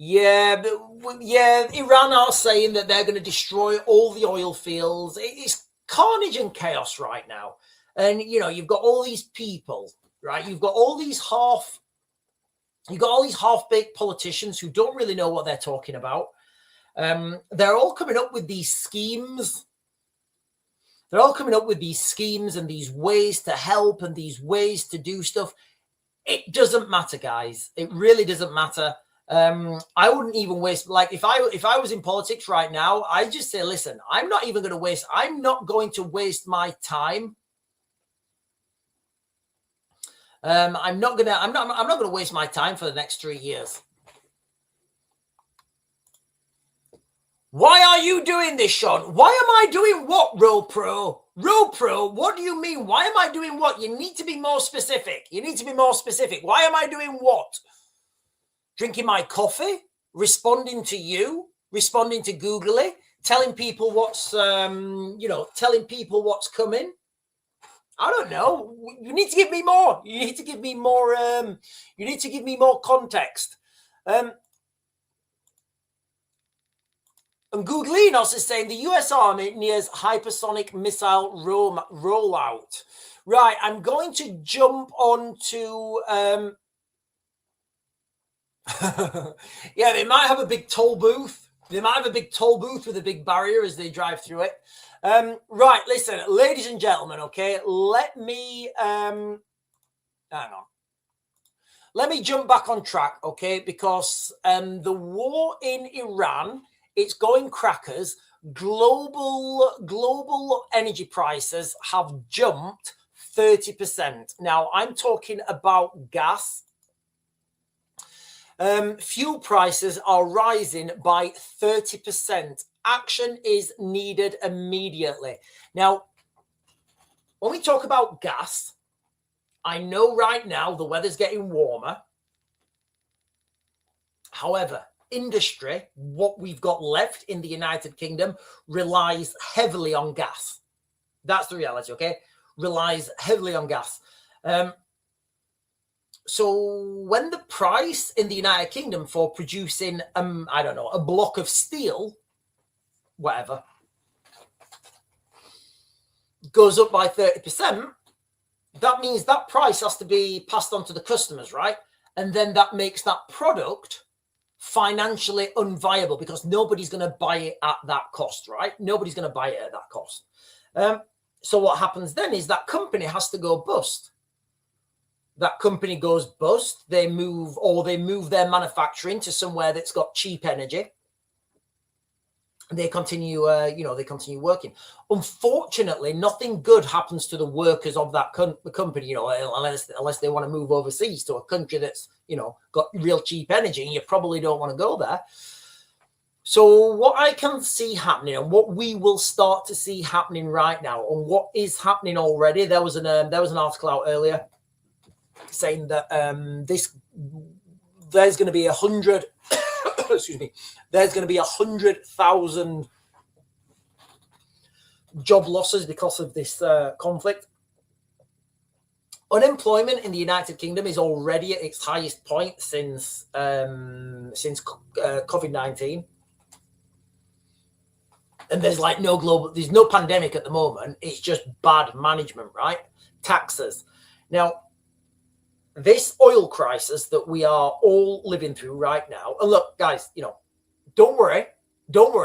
Yeah, but Iran are saying that they're going to destroy all the oil fields. It's carnage and chaos right now. And, you know, you've got all these people, right? You've got all these half-baked politicians who don't really know what they're talking about. They're all coming up with these schemes. They're all coming up with these schemes and these ways to help and these ways to do stuff. It doesn't matter, guys. It really doesn't matter. I wouldn't even waste, like, if I was in politics right now, I just say, listen, I'm not going to waste my time. I'm not going to waste my time for the next 3 years. Why are you doing this, Sean? Why am I doing what, Real Pro? Real Pro, what do you mean? Why am I doing what? You need to be more specific. Why am I doing what? Drinking my coffee, responding to you, responding to Googly, telling people what's coming. I don't know. You need to give me more. You need to give me more. You need to give me more context. And Googlinos is saying the US Army nears hypersonic missile rollout. Right, I'm going to jump on to... yeah, they might have a big toll booth. They might have a big toll booth with a big barrier as they drive through it. Right, listen, ladies and gentlemen, okay, let me... hang on. Let me jump back on track, okay, because the war in Iran, it's going crackers. Global energy prices have jumped 30%. Now, I'm talking about gas. Fuel prices are rising by 30%. Action is needed immediately. Now, when we talk about gas, I know right now the weather's getting warmer. However, industry, what we've got left in the United Kingdom, relies heavily on gas. That's the reality, okay? Relies heavily on gas. So when the price in the United Kingdom for producing, I don't know, a block of steel, whatever, goes up by 30%, that means that price has to be passed on to the customers, right? And then that makes that product financially unviable because nobody's going to buy it at that cost, right? Nobody's going to buy it at that cost. So what happens then is that company has to go bust. That company goes bust. They move their manufacturing to somewhere that's got cheap energy. They continue, they continue working. Unfortunately, nothing good happens to the workers of that company, unless they want to move overseas to a country that's, got real cheap energy, and you probably don't want to go there. So what I can see happening, and what we will start to see happening right now, and what is happening already, there was an article out earlier saying that there's going to be 100. Excuse me. There's going to be 100,000 job losses because of this conflict. Unemployment in the United Kingdom is already at its highest point since COVID-19, and there's no pandemic at the moment. It's just bad management, right? Taxes. Now, this oil crisis that we are all living through right now, and look, guys, don't worry,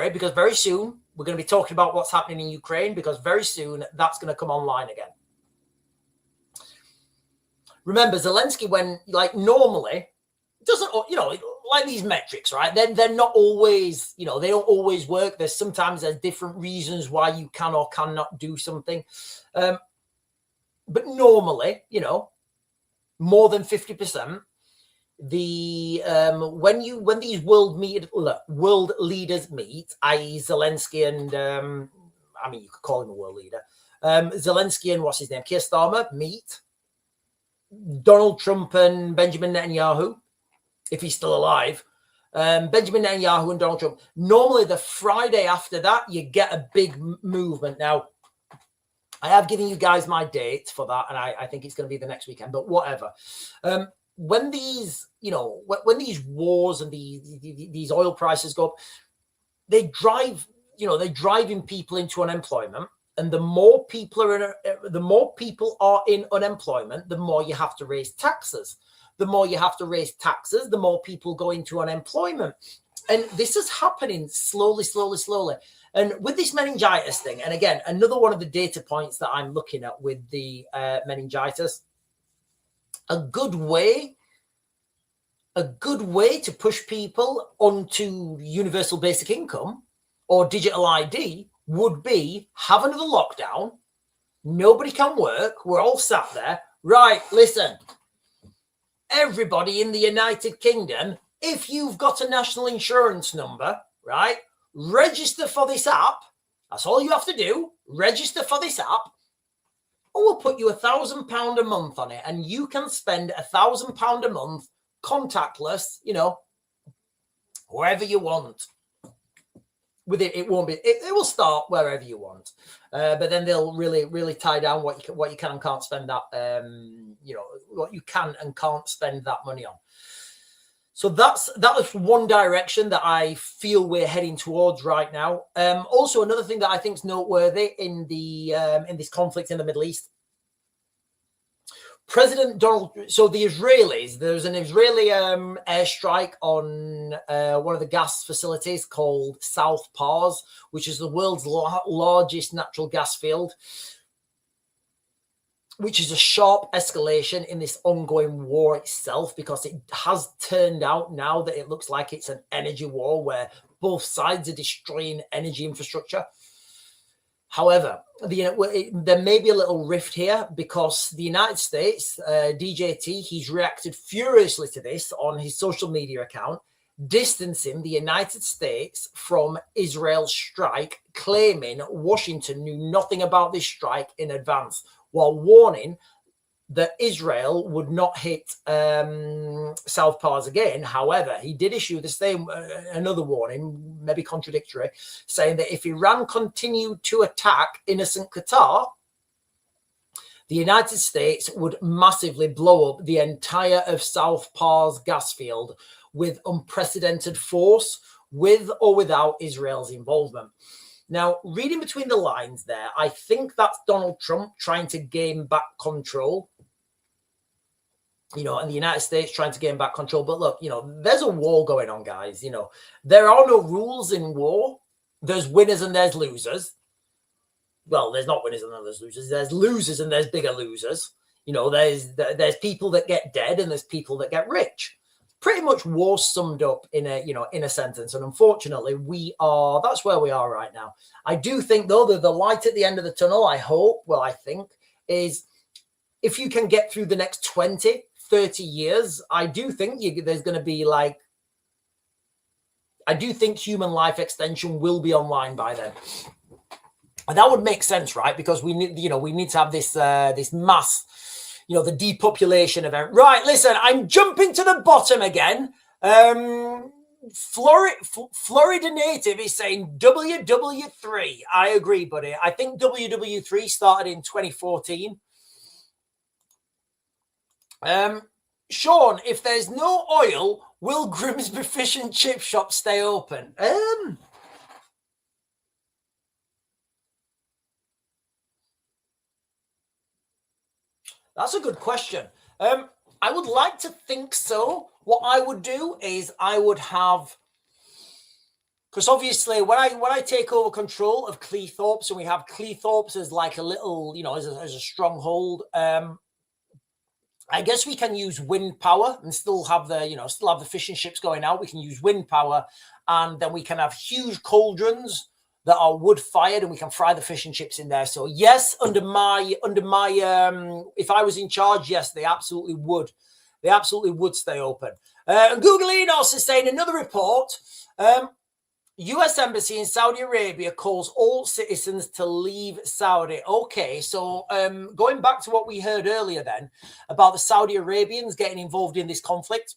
because very soon we're going to be talking about what's happening in Ukraine, because very soon that's going to come online again. Remember, Zelensky, when normally doesn't, like these metrics, right? They're not always, they don't always work. Sometimes there's different reasons why you can or cannot do something, but normally, more than 50%. When these world leaders meet, i.e. Zelensky and you could call him a world leader, Zelensky and what's his name, Keir Starmer meet, Donald Trump and Benjamin Netanyahu, if he's still alive, Benjamin Netanyahu and Donald Trump. Normally the Friday after that, you get a big movement. Now, I have given you guys my date for that, and I think it's going to be the next weekend, but whatever. When these, when these wars and these oil prices go up, they're driving people into unemployment. And the more people are in unemployment, the more you have to raise taxes. The more you have to raise taxes, the more people go into unemployment. And this is happening slowly. And with this meningitis thing, and again, another one of the data points that I'm looking at with the meningitis, a good way to push people onto universal basic income or digital ID would be have another lockdown. Nobody can work. We're all sat there. Right, listen, everybody in the United Kingdom, if you've got a national insurance number, right, register for this app. That's all you have to do. Register for this app. And we'll put you £1,000 a month on it. And you can spend £1,000 a month contactless, wherever you want. With it won't be. It will start wherever you want, but then they'll really tie down what you can and can't spend that. What you can and can't spend that money on. So that was one direction that I feel we're heading towards right now. Also, another thing that I think is noteworthy in this conflict in the Middle East, President Donald. So the Israelis, there's an Israeli airstrike on one of the gas facilities called South Pars, which is the world's largest natural gas field, which is a sharp escalation in this ongoing war itself, because it has turned out now that it looks like it's an energy war where both sides are destroying energy infrastructure. However, there may be a little rift here, because the United States, DJT, he's reacted furiously to this on his social media account, distancing the United States from Israel's strike, claiming Washington knew nothing about this strike in advance, while warning that Israel would not hit South Pars again. However, he did issue the same another warning, maybe contradictory, saying that if Iran continued to attack innocent Qatar, the United States would massively blow up the entire of South Pars gas field with unprecedented force, with or without Israel's involvement. Now, reading between the lines there, I think that's Donald Trump trying to gain back control, and the United States trying to gain back control. But look, there's a war going on, guys. There are no rules in war. There's winners and there's losers. Well, there's not winners and there's losers. There's losers and there's bigger losers. There's people that get dead and there's people that get rich. Pretty much war summed up in a sentence. And unfortunately, that's where we are right now. I do think, though, that the light at the end of the tunnel, I think, is if you can get through the next 20, 30 years, I do think there's going to be I do think human life extension will be online by then. And that would make sense, right? Because we need to have this mass, the depopulation event. Right, listen, I'm jumping to the bottom again. Florida native is saying WW3. I agree, buddy. I think WW3 started in 2014. Sean, if there's no oil, will Grimsby Fish and Chip Shop stay open? That's a good question. I would like to think so. What I would do is I would have, because obviously when I take over control of Cleethorpes, and we have Cleethorpes as like a little, as a stronghold, I guess we can use wind power and still have the fishing ships going out. We can use wind power, and then we can have huge cauldrons that are wood fired, and we can fry the fish and chips in there. So yes, under my if I was in charge, yes, they absolutely would stay open. Google Enos is saying another report. U.S. Embassy in Saudi Arabia calls all citizens to leave Saudi. Okay, so going back to what we heard earlier then about the Saudi Arabians getting involved in this conflict,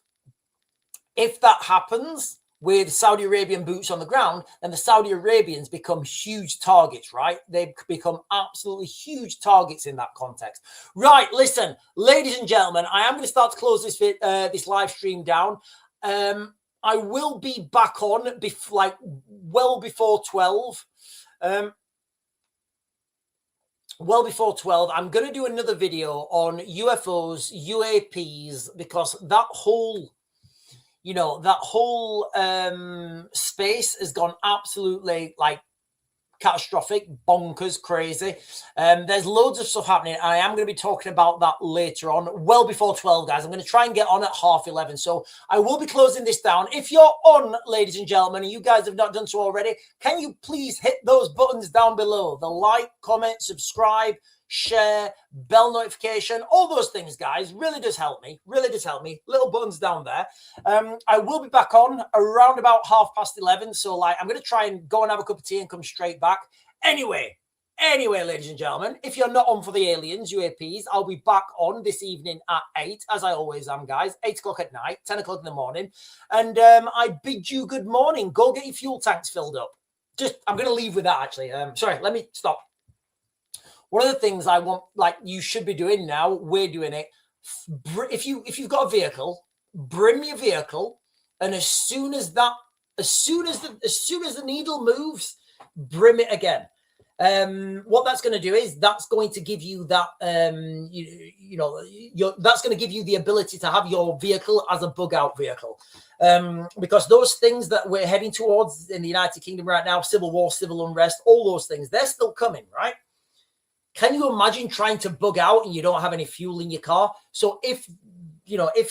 if that happens with Saudi Arabian boots on the ground, then the Saudi Arabians become huge targets, right? They become absolutely huge targets in that context. Right, listen, ladies and gentlemen, I am going to start to close this live stream down. I will be back on well before 12. Well before 12. I'm going to do another video on UFOs, UAPs, because that whole space has gone absolutely catastrophic, bonkers, crazy. There's loads of stuff happening. I am going to be talking about that later on, well before 12, guys. I'm going to try and get on at 11:30. So I will be closing this down. If you're on, ladies and gentlemen, and you guys have not done so already, can you please hit those buttons down below? The like, comment, subscribe, share, bell notification, all those things, guys. Really does help me. Little buttons down there. I will be back on around about 11:30. So I'm going to try and go and have a cup of tea and come straight back. Anyway, ladies and gentlemen, if you're not on for the aliens, UAPs, I'll be back on this evening at 8, as I always am, guys. 8 o'clock at night, 10 o'clock in the morning. And I bid you good morning. Go get your fuel tanks filled up. I'm going to leave with that, actually. Sorry, let me stop. One of the things I want, you should be doing now, we're doing it. If you've got a vehicle, bring your vehicle, And as soon as the needle moves, brim it again. What that's going to do is that's going to give you that that's going to give you the ability to have your vehicle as a bug out vehicle, because those things that we're heading towards in the United Kingdom right now, civil war, civil unrest, all those things, they're still coming, right? Can you imagine trying to bug out and you don't have any fuel in your car? So if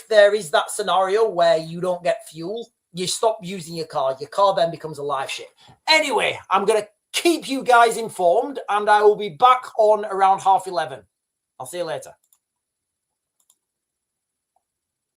there is that scenario where you don't get fuel, you stop using your car then becomes a live ship. Anyway, I'm going to keep you guys informed, and I will be back on around 11:30. I'll see you later.